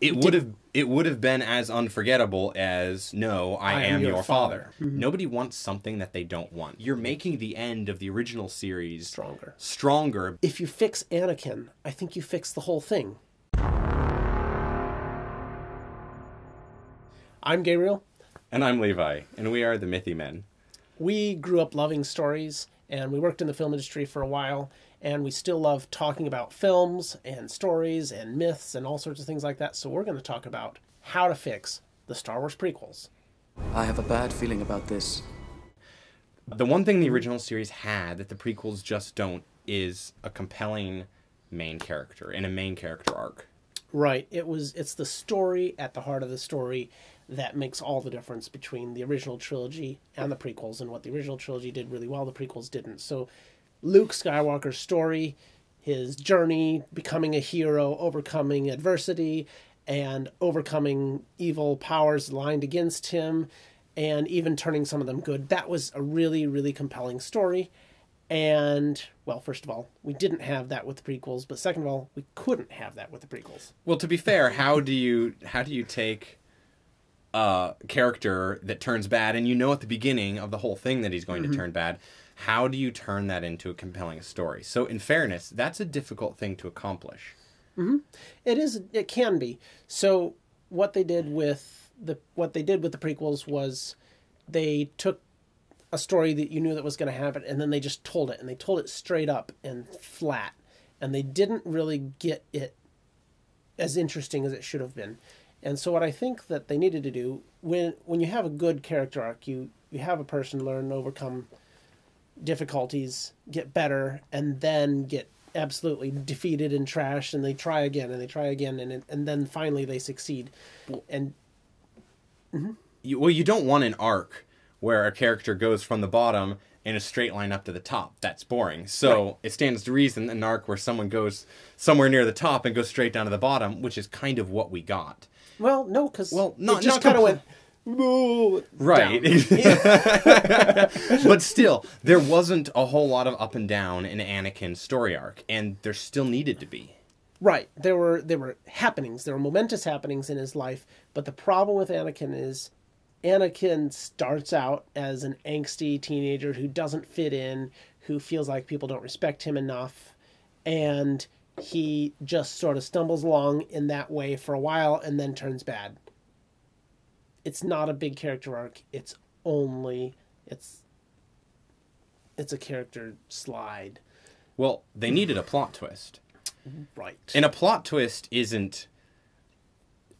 it would have been as unforgettable as no, I am your father. Mm-hmm. Nobody wants something that they don't want. You're making the end of the original series stronger. If you fix Anakin, I think you fix the whole thing. I'm Gabriel. And I'm Levi, and we are the Mithymen. We grew up loving stories, and we worked in the film industry for a while, and we still love talking about films and stories and myths and all sorts of things like that. So we're going to talk about how to fix the Star Wars prequels. I have a bad feeling about this. The one thing the original series had that the prequels just don't is a compelling main character and a main character arc. Right. It's the story at the heart of the story that makes all the difference between the original trilogy and the prequels. And what the original trilogy did really well, the prequels didn't. So Luke Skywalker's story, his journey, becoming a hero, overcoming adversity, and overcoming evil powers lined against him, and even turning some of them good. That was a really, really compelling story. And, well, first of all, we didn't have that with the prequels, but second of all, we couldn't have that with the prequels. Well, to be fair, how do you take a character that turns bad, and you know at the beginning of the whole thing that he's going to turn bad? How do you turn that into a compelling story? So, in fairness, that's a difficult thing to accomplish. Mm-hmm. It can be. So, what they did with the prequels was they took a story that you knew that was going to happen, and then they just told it, and they told it straight up and flat, and they didn't really get it as interesting as it should have been. And so what I think that they needed to do, when you have a good character arc, you have a person learn and overcome difficulties, get better, and then get absolutely defeated and trashed, and they try again, and then finally they succeed. And you don't want an arc where a character goes from the bottom in a straight line up to the top. That's boring. So It stands to reason an arc where someone goes somewhere near the top and goes straight down to the bottom, which is kind of what we got. Well, no, because it just kind of went... Right. But still, there wasn't a whole lot of up and down in Anakin's story arc, and there still needed to be. Right. There were happenings. There were momentous happenings in his life, but the problem with Anakin is Anakin starts out as an angsty teenager who doesn't fit in, who feels like people don't respect him enough, and he just sort of stumbles along in that way for a while and then turns bad. It's not a big character arc. It's a character slide. Well, they needed a plot twist. Right. And a plot twist isn't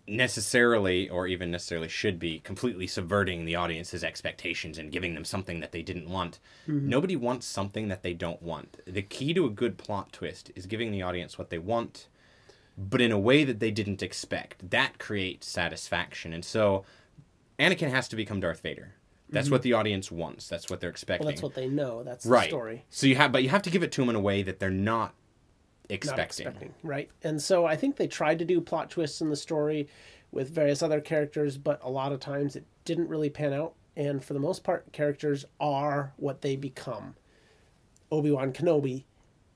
necessarily, or even necessarily should be, completely subverting the audience's expectations and giving them something that they didn't want. Mm-hmm. Nobody wants something that they don't want. The key to a good plot twist is giving the audience what they want, but in a way that they didn't expect. That creates satisfaction. And so Anakin has to become Darth Vader. That's what the audience wants. That's what they're expecting. Well, that's what they know. That's the story. So you have to give it to them in a way that they're not expecting. Right. And so I think they tried to do plot twists in the story with various other characters, but a lot of times it didn't really pan out. And for the most part, characters are what they become. Obi-Wan Kenobi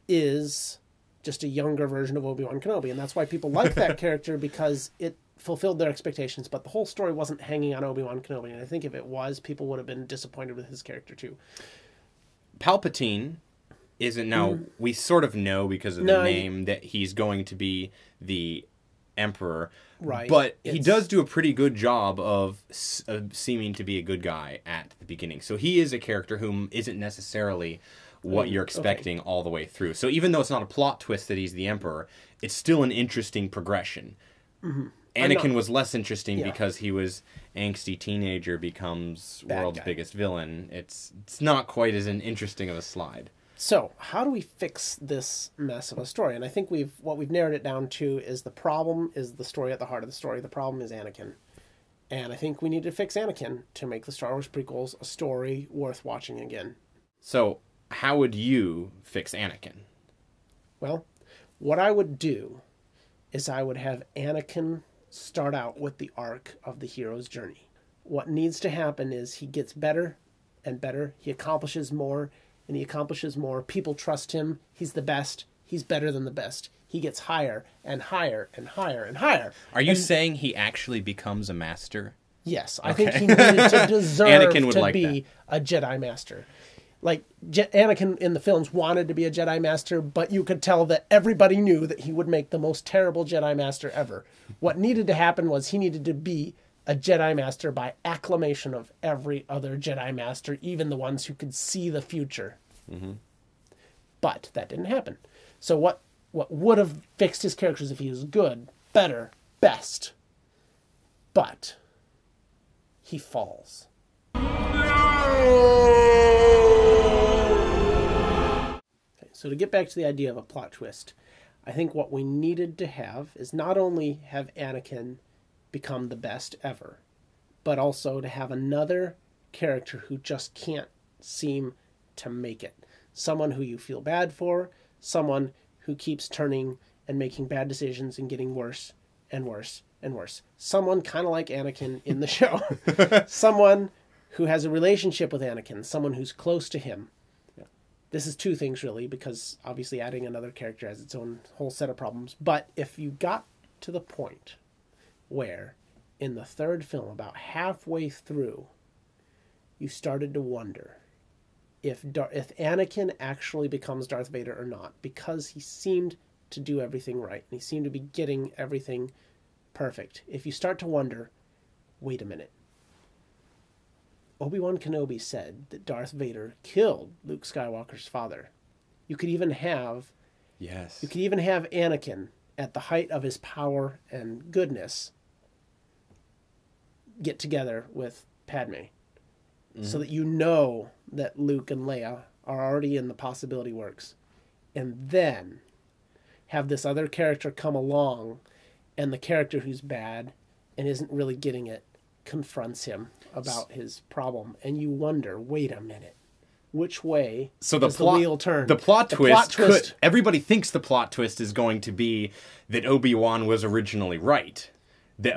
is just a younger version of Obi-Wan Kenobi, and that's why people like that character, because it fulfilled their expectations, but the whole story wasn't hanging on Obi-Wan Kenobi, and I think if it was, people would have been disappointed with his character too. Palpatine isn't now. We sort of know because of the name that he's going to be the Emperor, right? But he does do a pretty good job of seeming to be a good guy at the beginning. So he is a character whom isn't necessarily what you're expecting all the way through. So even though it's not a plot twist that he's the Emperor, it's still an interesting progression. Mm-hmm. Anakin was less interesting because he was angsty teenager becomes world's biggest villain. It's not quite as interesting of a slide. So, how do we fix this mess of a story? And I think what we've narrowed it down to is the problem is the story at the heart of the story. The problem is Anakin. And I think we need to fix Anakin to make the Star Wars prequels a story worth watching again. So, how would you fix Anakin? Well, what I would do is I would have Anakin start out with the arc of the hero's journey. What needs to happen is he gets better and better. He accomplishes more, and he accomplishes more. People trust him. He's the best. He's better than the best. he gets higher and higher and higher and higher. Are you saying he actually becomes a master? Yes, I think he needed to deserve Anakin would to like be a Jedi Master. Like, Anakin in the films wanted to be a Jedi Master, but you could tell that everybody knew that he would make the most terrible Jedi Master ever. What needed to happen was he needed to be a Jedi Master by acclamation of every other Jedi Master, even the ones who could see the future. Mm-hmm. But that didn't happen. So what would have fixed his characters if he was good, better, best? But he falls. Okay, so to get back to the idea of a plot twist, I think what we needed to have is not only have Anakin become the best ever, but also to have another character who just can't seem to make it. Someone who you feel bad for, someone who keeps turning and making bad decisions and getting worse and worse and worse. Someone kind of like Anakin in the show. Someone who has a relationship with Anakin, someone who's close to him. Yeah. This is two things, really, because obviously adding another character has its own whole set of problems. But if you got to the point where, in the third film, about halfway through, you started to wonder if Anakin actually becomes Darth Vader or not, because he seemed to do everything right, and he seemed to be getting everything perfect. If you start to wonder, wait a minute, Obi-Wan Kenobi said that Darth Vader killed Luke Skywalker's father. You could even have Anakin at the height of his power and goodness get together with Padme, so that you know that Luke and Leia are already in the possibility works, and then have this other character come along, and the character who's bad and isn't really getting it confronts him about his problem, and you wonder, wait a minute, which way does the wheel turn? The plot twist, everybody thinks the plot twist is going to be that Obi-Wan was originally right. That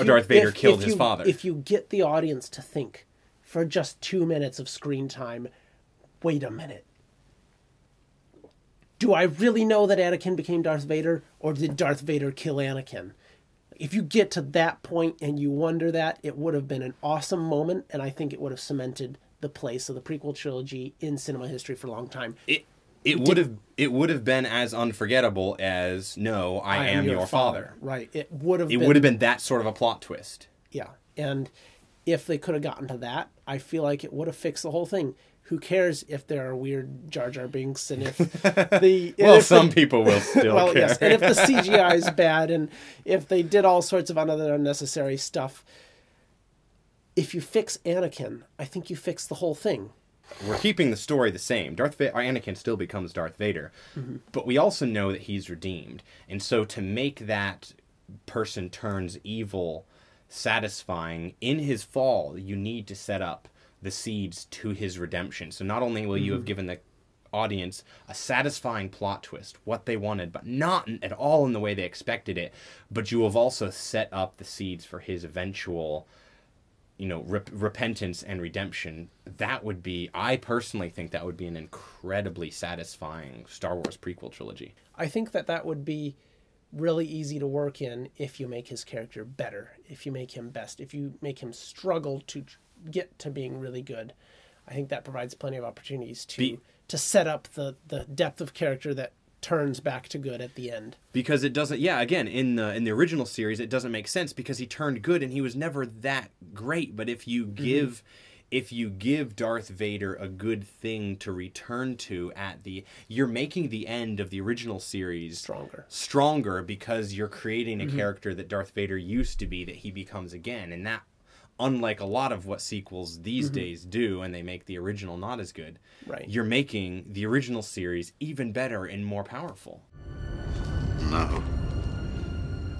Darth Vader killed his father. If you get the audience to think for just 2 minutes of screen time, wait a minute, do I really know that Anakin became Darth Vader, or did Darth Vader kill Anakin? If you get to that point and you wonder that, it would have been an awesome moment, and I think it would have cemented the place of the prequel trilogy in cinema history for a long time. It would have been as unforgettable as "No, I am your father." Right. It would have been that sort of a plot twist. Yeah. And if they could have gotten to that, I feel like it would have fixed the whole thing. Who cares if there are weird Jar Jar Binks, and if some people will still care. Yes, and if the CGI is bad, and if they did all sorts of other unnecessary stuff. If you fix Anakin, I think you fix the whole thing. We're keeping the story the same. Anakin still becomes Darth Vader, but we also know that he's redeemed. And so to make that person turns evil satisfying in his fall, you need to set up the seeds to his redemption. So not only will you have given the audience a satisfying plot twist, what they wanted, but not at all in the way they expected it, but you have also set up the seeds for his eventual repentance and redemption. That would be, I personally think that would be an incredibly satisfying Star Wars prequel trilogy. I think that would be really easy to work in if you make his character better, if you make him best, if you make him struggle to get to being really good. I think that provides plenty of opportunities to set up the depth of character that turns back to good at the end. Because it doesn't, again, in the original series, it doesn't make sense because he turned good and he was never that great. But if you give Darth Vader a good thing to return to you're making the end of the original series stronger because you're creating a character that Darth Vader used to be that he becomes again. And that, unlike a lot of what sequels these days do, and they make the original not as good, right, you're making the original series even better and more powerful. No.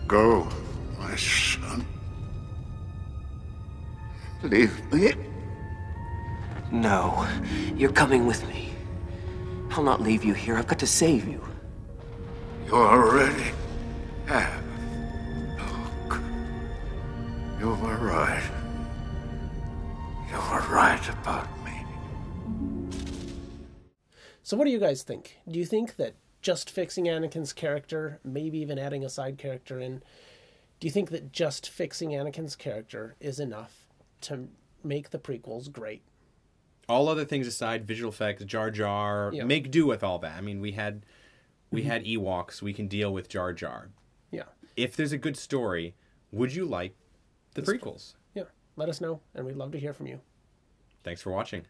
Go, my son. Leave me. No, you're coming with me. I'll not leave you here. I've got to save you. You already have. Look. You were right. You were right about me. So what do you guys think? Do you think that just fixing Anakin's character, maybe even adding a side character in, do you think that just fixing Anakin's character is enough to make the prequels great? All other things aside, visual effects, Jar Jar, make do with all that. I mean, we had Ewoks. We can deal with Jar Jar. Yeah. If there's a good story, would you like the prequels? Yeah. Let us know, and we'd love to hear from you. Thanks for watching.